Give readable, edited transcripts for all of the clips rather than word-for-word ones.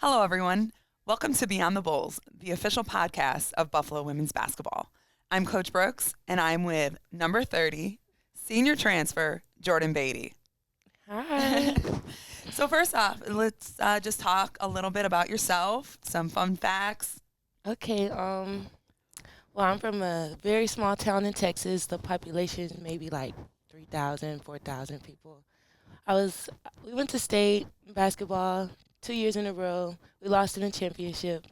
Hello, everyone. Welcome to Beyond the Bulls, the official podcast of Buffalo women's basketball. I'm Coach Brooks, and I'm with number 30, senior transfer, Jordyn Beaty. Hi. So first off, let's just talk a little bit about yourself, some fun facts. Okay. Well, I'm from a very small town in Texas. The population is maybe like 3,000, 4,000 people. We went to state basketball 2 years in a row. We lost in the championship.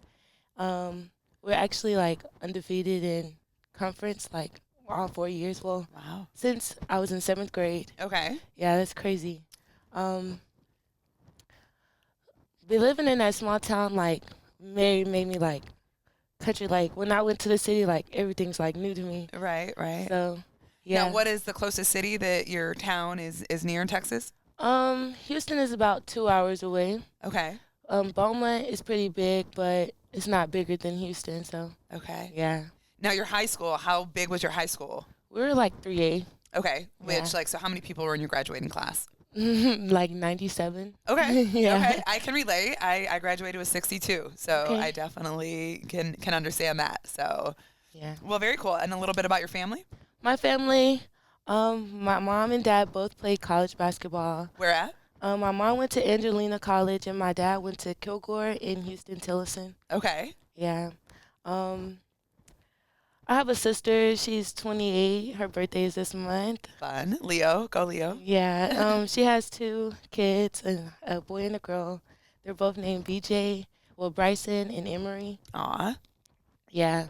We're actually like undefeated in conference like all 4 years. Well, Wow. since I was in 7th grade. Okay. Yeah, that's crazy. Be living in that small town like made me like country. Like when I went to the city, like everything's like new to me. Right. So yeah. Now, what is the closest city that your town is near in Texas? Houston is about 2 hours away. Okay. Beaumont is pretty big, but it's not bigger than Houston. So Okay. yeah, Now, your high school, how big was your high school? we were like 3A, Okay. Which, Yeah. so how many people were in your graduating class? like 97. Okay. Yeah. Okay. I can relate. I graduated with 62, so Okay. I definitely can understand that. So, Yeah. well, very cool. And a little bit about your family. My family, my mom and dad both played college basketball. Where at? My mom went to Angelina College and my dad went to Kilgore in Houston-Tillotson. Okay. Yeah. I have a sister. She's 28. Her birthday is this month. Fun. Leo. Go Leo. Yeah. She has 2 kids, a boy and a girl. They're both named BJ. Well, Bryson and Emery. Aw. Yeah.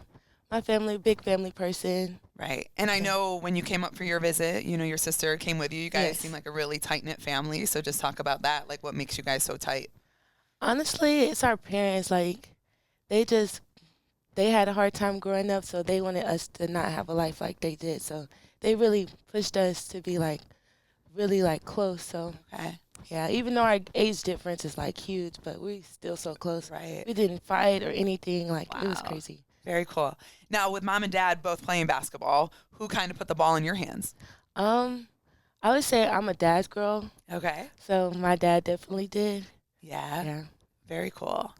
My family, big family person. Right. And I know when you came up for your visit, your sister came with you. You guys Yes. seem like a really tight-knit family. So just talk about that. Like, what makes you guys so tight? Honestly, it's our parents. Like, they had a hard time growing up, so they wanted us to not have a life like they did. So they really pushed us to be like really like close. So Okay. yeah, even though our age difference is like huge, but we still so close. Right. We didn't fight or anything. Like it was Wow. crazy. Very cool. Now, with mom and dad both playing basketball, who kind of put the ball in your hands? I would say I'm a dad's girl, Okay. so my dad definitely did. Yeah. Yeah. Very cool.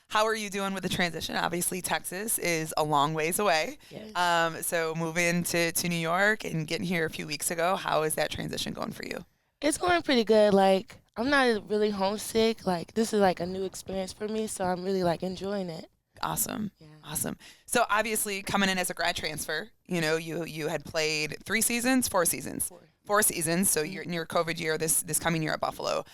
How are you doing with the transition? Obviously, Texas is a long ways away. Yes. So moving to New York and getting here a few weeks ago, how is that transition going for you? It's going pretty good. Like I'm not really homesick. Like this is like a new experience for me, so I'm really like enjoying it. Awesome. Yeah. Awesome. So obviously coming in as a grad transfer, you had played 3 seasons, 4 seasons. 4 seasons. So you're in your COVID year, this coming year at Buffalo.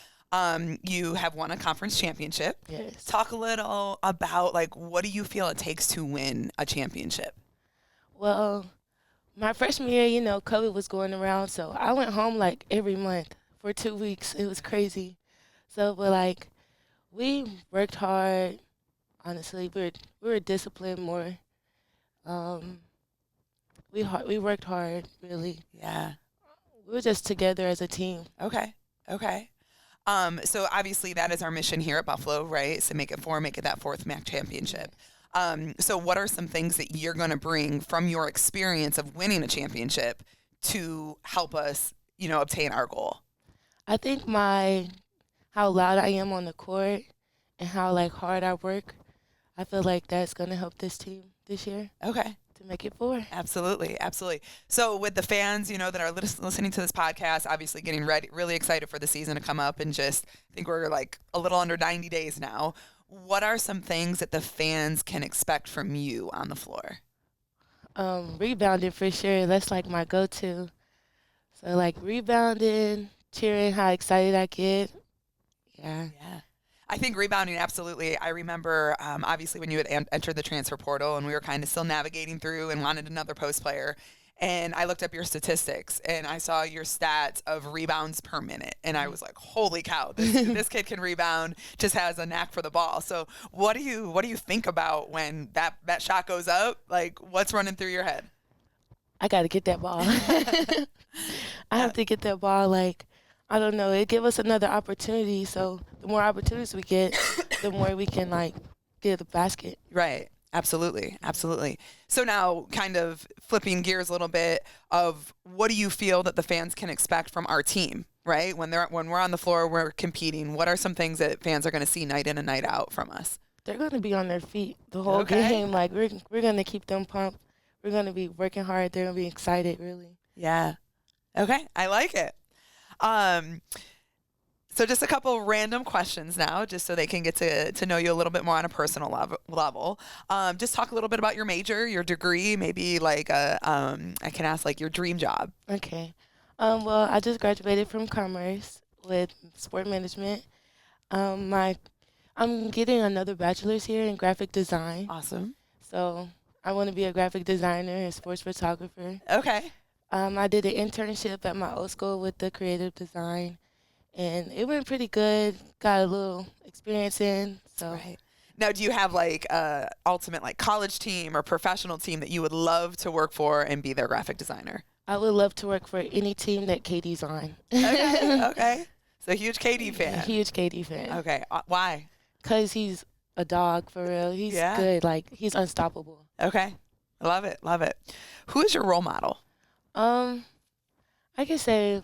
You have won a conference championship. Yes. Talk a little about like what do you feel it takes to win a championship? Well, my freshman year, COVID was going around, so I went home like every month for 2 weeks. It was crazy. So, but like, we worked hard. Honestly, we were disciplined more. We worked hard, really. Yeah. We were just together as a team. Okay. Okay. So obviously that is our mission here at Buffalo, right? So make it that 4th MAC championship. So what are some things that you're going to bring from your experience of winning a championship to help us, obtain our goal? I think how loud I am on the court and how like hard I work, I feel like that's gonna help this team this year Okay. to make it 4. Absolutely. Absolutely. So with the fans, that are listening to this podcast, obviously getting ready, really excited for the season to come up and just I think we're like a little under 90 days now. What are some things that the fans can expect from you on the floor? Rebounding for sure. That's like my go-to. So like rebounding, cheering, how excited I get. Yeah. Yeah. I think rebounding, absolutely. I remember, obviously, when you had entered the transfer portal and we were kind of still navigating through and wanted another post player. And I looked up your statistics and I saw your stats of rebounds per minute. And I was like, holy cow, this kid can rebound, just has a knack for the ball. So what do you think about when that shot goes up? Like, what's running through your head? I got to get that ball. I have to get that ball. Like, I don't know. It give us another opportunity. So the more opportunities we get, the more we can like get the basket. Right. Absolutely. Absolutely. So now kind of flipping gears a little bit of what do you feel that the fans can expect from our team right? When we're on the floor, we're competing. What are some things that fans are going to see night in and night out from us? They're going to be on their feet the whole Okay. game. Like, we're going to keep them pumped. We're going to be working hard. They're going to be excited, really. Yeah. Okay. I like it. So just a couple random questions now, just so they can get to know you a little bit more on a personal level. Just talk a little bit about your major, your degree, maybe like I can ask like your dream job. Okay. Well, I just graduated from commerce with sport management. I'm getting another bachelor's here in graphic design. Awesome. So I want to be a graphic designer and sports photographer. Okay. I did an internship at my old school with the creative design, and it went pretty good. Got a little experience in. So. Right. Now, do you have like a ultimate like college team or professional team that you would love to work for and be their graphic designer? I would love to work for any team that KD's on. Okay. Okay. So huge KD fan. A huge KD fan. Okay. Why? Because he's a dog, for real. He's good. Like, he's unstoppable. Okay. Love it. Love it. Who is your role model? I could say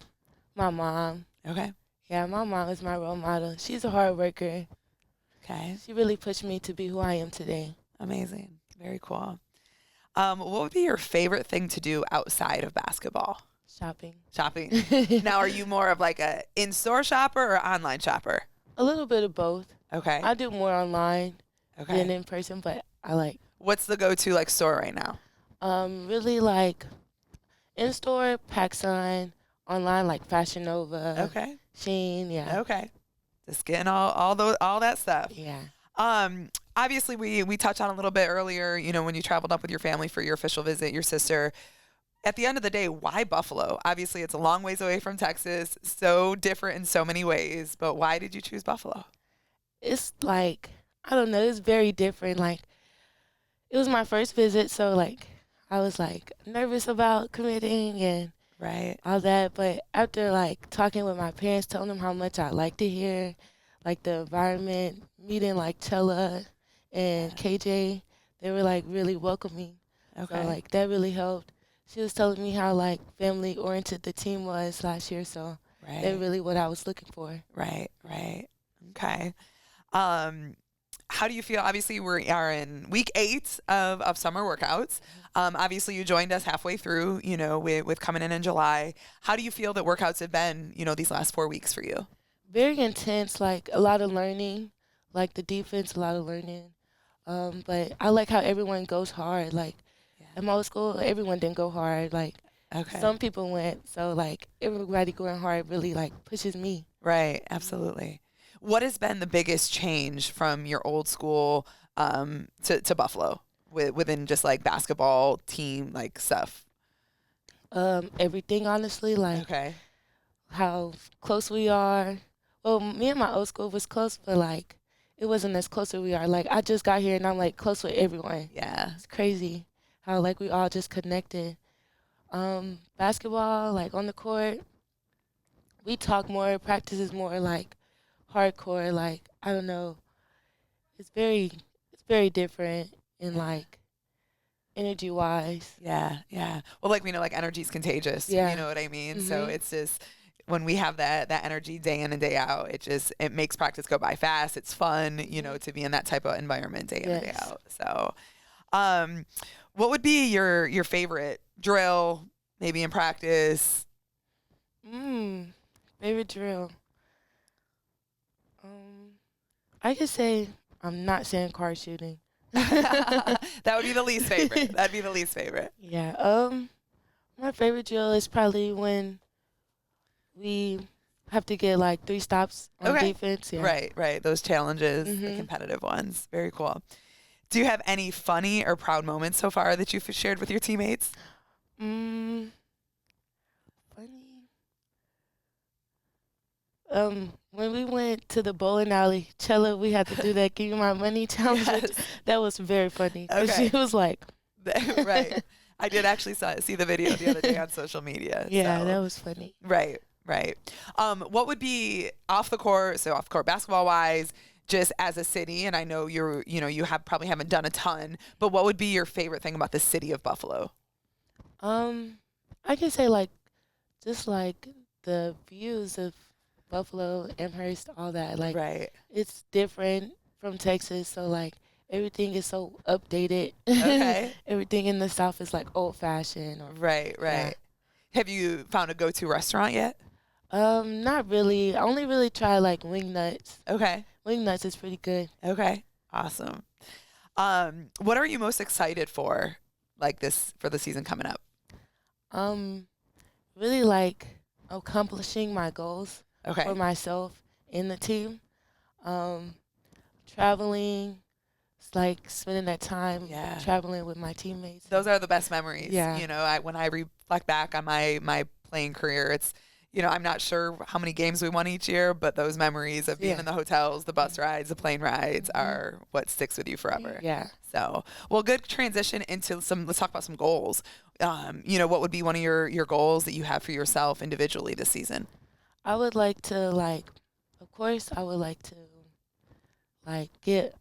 my mom. Okay. Yeah, my mom is my role model. She's a hard worker. Okay. She really pushed me to be who I am today. Amazing. Very cool. What would be your favorite thing to do outside of basketball? Shopping. Shopping. Now, are you more of like a in-store shopper or online shopper? A little bit of both. Okay. I do more online than in person, but I like. What's the go-to like store right now? Really like in-store, PacSun, online like Fashion Nova. Okay. Shein, yeah. Okay. Just getting all that stuff. Yeah. Obviously we touched on a little bit earlier, you know, when you traveled up with your family for your official visit, your sister. At the end of the day, why Buffalo? Obviously, it's a long ways away from Texas, so different in so many ways, but why did you choose Buffalo? It's like, I don't know, it's very different. Like, it was my first visit, so like I was like nervous about committing and Right. all that, but after like talking with my parents, telling them how much I liked it here, like the environment, meeting like Chella and KJ, they were like really welcoming. Okay. So like that really helped. She was telling me how like family oriented the team was last year, so that's really what I was looking for. Right. Okay. How do you feel? Obviously, we are in week 8 of summer workouts. Obviously, you joined us halfway through, you know, with coming in July. How do you feel that workouts have been, you know, these last 4 weeks for you? Very intense, like a lot of learning, like the defense, a lot of learning. But I like how everyone goes hard. Like at my old school, everyone didn't go hard. Like some people went, so like everybody going hard really like pushes me. Right. Absolutely. What has been the biggest change from your old school to Buffalo within just like basketball team like stuff? Everything, honestly, like how close we are. Well, me and my old school was close, but like it wasn't as close as we are. Like I just got here and I'm like close with everyone. Yeah. It's crazy how like we all just connected. Basketball, like on the court, we talk more, practice is more like hardcore, like I don't know. It's very different in like energy wise. Yeah. Well, like we know like energy is contagious. Yeah. You know what I mean? So it's just when we have that energy day in and day out, it makes practice go by fast. It's fun, you know, to be in that type of environment day in and day out. So what would be your favorite drill, maybe in practice? Favorite drill. I could say I'm not saying car shooting. That would be the least favorite. That'd be the least favorite. Yeah. My favorite drill is probably when we have to get like 3 stops on defense. Yeah. Right. Those challenges, the competitive ones. Very cool. Do you have any funny or proud moments so far that you've shared with your teammates? Funny. When we went to the bowling alley, Chella, we had to do that "Give Me My Money" challenge. That was very funny. She was like, right. I did actually see the video the other day on social media. Yeah, so. that was funny. Right. What would be off the court basketball wise, just as a city? And I know you probably haven't done a ton, but what would be your favorite thing about the city of Buffalo? I can say like, just like the views of Buffalo, Amherst, all that. Like, Right. it's different from Texas, so like everything is so updated. Okay. Everything in the South is like old fashioned. Or Right, yeah. right. Have you found a go-to restaurant yet? Not really. I only really try like wing nuts. Okay. Wing nuts is pretty good. Okay. Awesome. What are you most excited for, like this for the season coming up? Um, really like accomplishing my goals for Okay. myself and the team. Um, traveling, it's like spending that time Yeah. traveling with my teammates. Those are the best memories. Yeah. You know, when I reflect back on my playing career, it's, I'm not sure how many games we won each year, but those memories of being Yeah. in the hotels, the bus rides, the plane rides Mhm. are what sticks with you forever. Yeah. So, well, good transition into let's talk about some goals. What would be one of your goals that you have for yourself individually this season? I would like to of course, I would like to get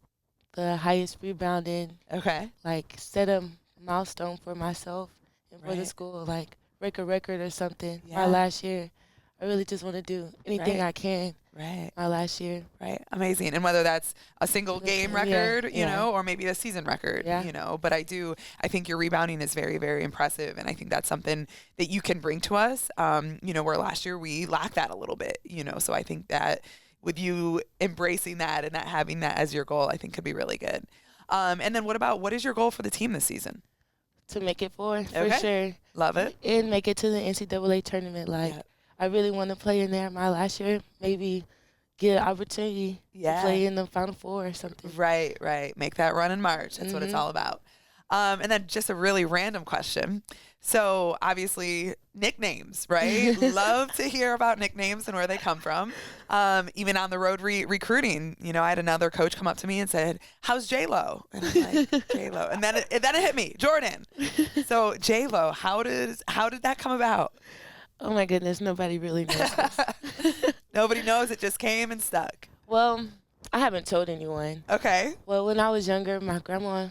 the highest rebounding, Okay. set a milestone for myself and for the Right. school, break a record or something. Yeah. My last year, I really just want to do anything Right. I can. Right. My last year. Right. Amazing. And whether that's a single game Yeah, record, yeah. or maybe a season record, Yeah. but I think your rebounding is very, very impressive. And I think that's something that you can bring to us, where last year we lacked that a little bit, so I think that with you embracing that and that having that as your goal, I think could be really good. And then what is your goal for the team this season? To make it for Okay. sure. Love it. And make it to the NCAA tournament. Yeah. I really want to play in there my last year. Maybe get an opportunity to play in the Final Four or something. Right, right. Make that run in March. That's what it's Mhm. all about. And then just a really random question. So obviously nicknames, right? Love to hear about nicknames and where they come from. Even on the road recruiting, I had another coach come up to me and said, "How's J-Lo?" And I'm like, "J-Lo." And then it hit me, Jordyn. So J-Lo, how did that come about? Oh my goodness, nobody really knows this. Nobody knows. It just came and stuck. Well, I haven't told anyone. Okay. Well, when I was younger, my grandma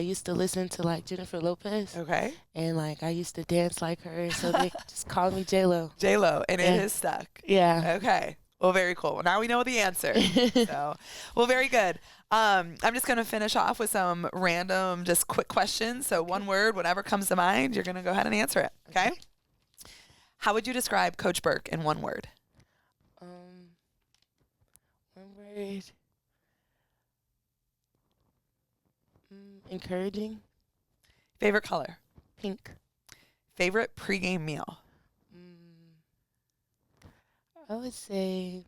used to listen to Jennifer Lopez, Okay. and I used to dance like her, and so they just called me J-Lo. J-Lo, and Yeah. it is stuck. Yeah. Okay. Well, very cool. Well, now we know the answer. So, well, very good. I'm just going to finish off with some random, just quick questions. So one word, whatever comes to mind, you're going to go ahead and answer it. Okay? How would you describe Coach Burke in one word? One word. Encouraging. Favorite color? Pink. Favorite pregame meal? I would say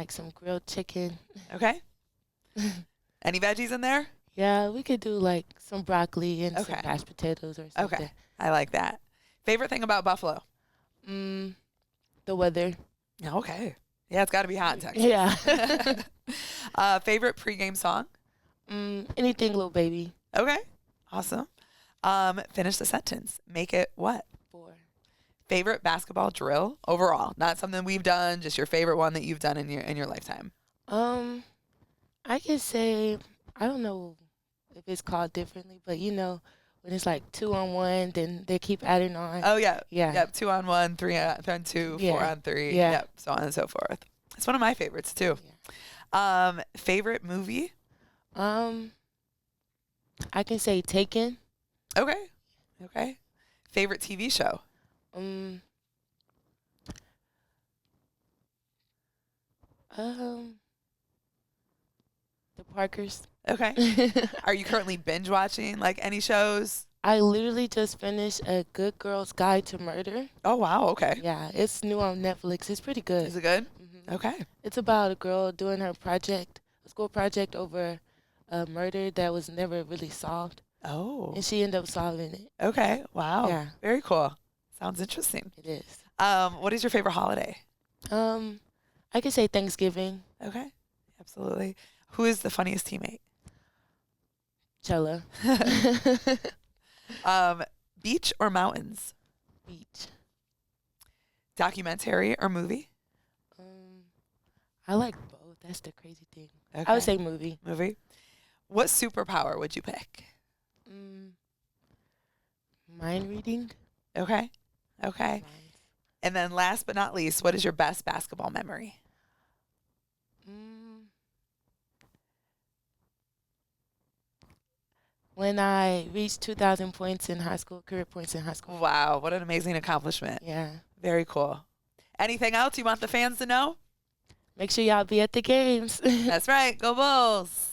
some grilled chicken. Okay. Any veggies in there? Yeah, we could do some broccoli and some Okay. mashed potatoes or something. Okay. I like that. Favorite thing about Buffalo? The weather. Okay. Yeah, it's got to be hot in Texas. Yeah. Favorite pregame song? Anything, little baby. Okay. Awesome. Finish the sentence. Make it what? 4. Favorite basketball drill overall? Not something we've done, just your favorite one that you've done in your lifetime. I could say, I don't know if it's called differently, but when it's 2-on-1, then they keep adding on. Oh yeah. Yeah. Yep. 2-on-1, 3-on-2, Yeah. 4-on-3. Yeah. Yep. So on and so forth. It's one of my favorites too. Favorite movie? I can say Taken. Okay. Okay. Favorite TV show? The Parkers. Okay. Are you currently binge watching any shows? I literally just finished A Good Girl's Guide to Murder. Oh wow. Okay. Yeah, it's new on Netflix. It's pretty good. Is it good? Mhm. Okay. It's about a girl doing her project, a school project over a murder that was never really solved, Oh. and she ended up solving it. Okay. Wow. Yeah. Very cool. Sounds interesting. It is. What is your favorite holiday? I could say Thanksgiving. Okay. Absolutely. Who is the funniest teammate? Chella. Beach or mountains? Beach. Documentary or movie? I like both. That's the crazy thing. Okay. I would say movie. Movie. What superpower would you pick? Mind reading. Okay. Okay. Minds. And then last but not least, what is your best basketball memory? Mm, when I reached 2,000 points in high school, career points in high school. Wow, what an amazing accomplishment. Yeah. Very cool. Anything else you want the fans to know? Make sure y'all be at the games. That's right. Go Bulls.